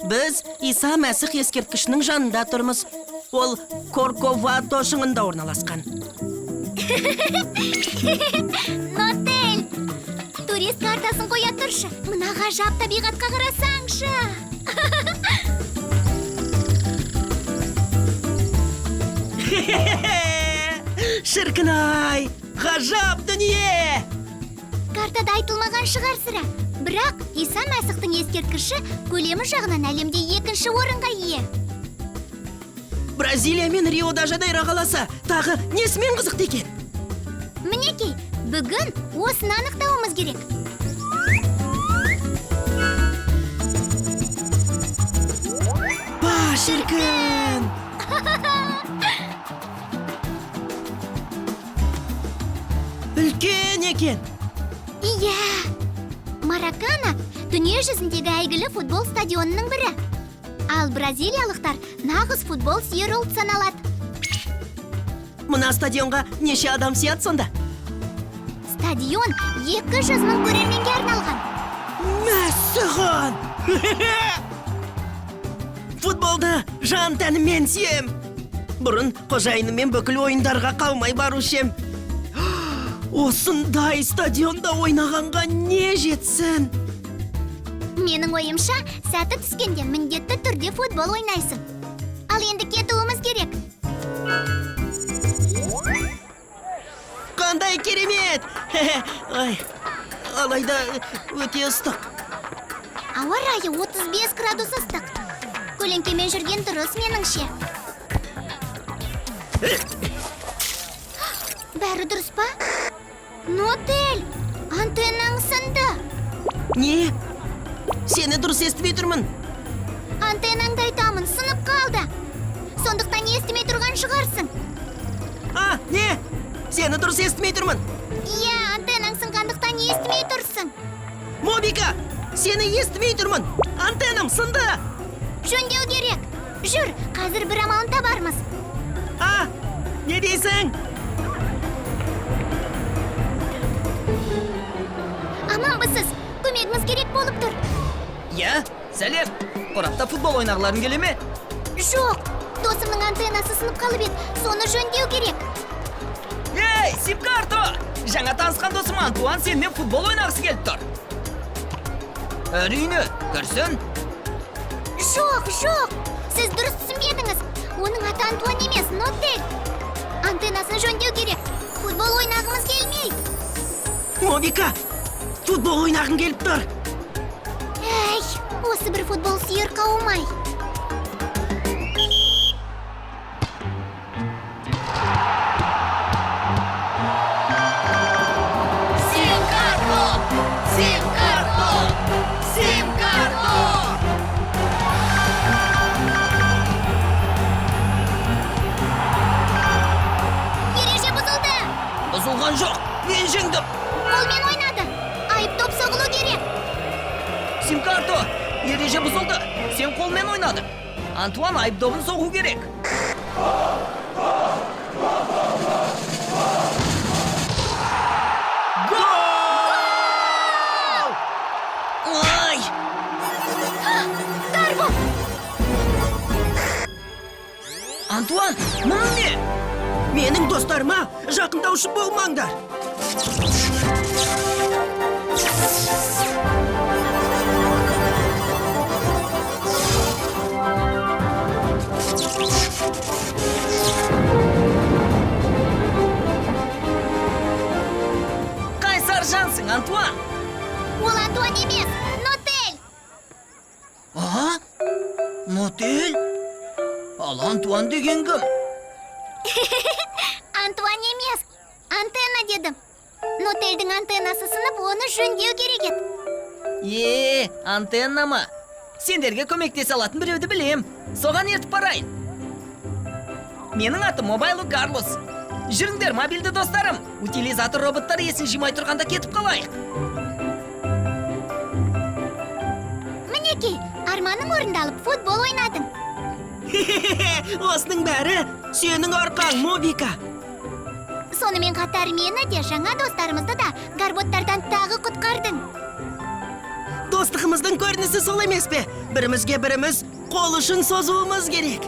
Біз Иса Мәсіх ескерткішінің жанында тұрмыз. Ол Корковадо шыңында орналасқан. Нотель, турист картасын қоя тұршы. Мына ғажап табиғатқа қарасаңшы. Шіркін-ай, ғажап дүние! Картада айтылмаған шығар сірә. Бірақ Иса Мәсіхтің ескерткіші көлемі жағынан әлемде екінші орынға ие. Бразилия мен Рио-де-Жанейро қаласы тағы несімен қызықты екен? Мінекей, бүгін осыны анықтауымыз керек. Ба, шіркін! Үлкен екен! Иә! Маракана дүние жүзіндегі әйгілі футбол стадионының бірі. Ал бразилиялықтар нағыз футбол сүйер ұлт саналады. Мына стадионға неше адам сияды сонда? Стадион 200 мың көрерменге арналған. Мәссіған! Футболды жан тәніммен сүйем. Бұрын қожайынымен бүкіл ойындарға қалмай барушем. Осындай стадионда ойнағанға не жетсін? Менің ойымша, сәті түскенде міндетті түрде футбол ойнайсың. Ал енді кетуіміз керек. Қандай керемет! Ай, алайда өте ыстық. Ауа райы 35 градус ыстық. Көлеңкемен жүрген дұрыс меніңше. Бәрі дұрыс па? Нотель, антеннаң сынды. Не? Сені дұрыс естімей тұрмын. Антеннаңды айтамын, сынып қалды. Сондықтан естімей тұрған шығарсың. Не? Сені дұрыс естімей тұрмын. Иә, антеннаң сынғандықтан естімей тұрсың. Мобика, сені естімей тұрмын. Антеннам сынды. Жөндеу керек. Жүр, қазір бір амалын табармыз. Не дейсің? Аманбысыз, көмегіңіз керек болып тұр. Иә, сәлем. Қорапта футбол ойнағыларың келе ме? Жоқ, досымның антеннасы сынып қалып еді, соны жөндеу керек. Ей, Сипкарто! Жаңа танысқан досым Антуан сенімен футбол ойнағысы келіп тұр. Әрине, кірсін. Жоқ, сіз дұрыс түсінбедіңіз. Оның аты Антуан емес, Нотель. Антеннасын жөндеу керек. Футбол ойнағымыз келмейді. Мобика, футбол ойнағың келіп тұр. Әй, осы бір футбол сүйер қауым-ай. Ереже бұзылды. Бұзылған жоқ, мен жеңдім. Қолмен ойнады. Айып доп соғылу керек. Сипкарто, ереже бұзылды. Сен қолмен ойнадың. Антуан айып добын соғу керек. Гол! Ай! Дарбо! Антуан, мұның не? Менің достарыма жақындаушы болмаңдар. Қайсар жансың, Антуан? Ол Антуан емес, Нотель! Нотель? Ал Антуан деген кім? Антуан емес, антенна дедім. Нотельдің антеннасы сынып, оны жөндеу керек еді. Антенна ма? Сендерге көмектесе алатын біреуді білем. Соған ертіп барайын. Менің атым Мобайлы Карлос. Жүріңдер, мобильді достарым. Утилизатор роботтар есін жимай тұрғанда кетіп қалайық. Мінекей, арманың орындалып, футбол ойнадың. Осының бәрі сенің арқаң, Мобика. Сонымен қатар мені де, жаңа достарымызды да гарботтардан тағы құтқардың. Достығымыздың көрінісі сол емес пе? Бірімізге біріміз қол ұшын созуымыз керек.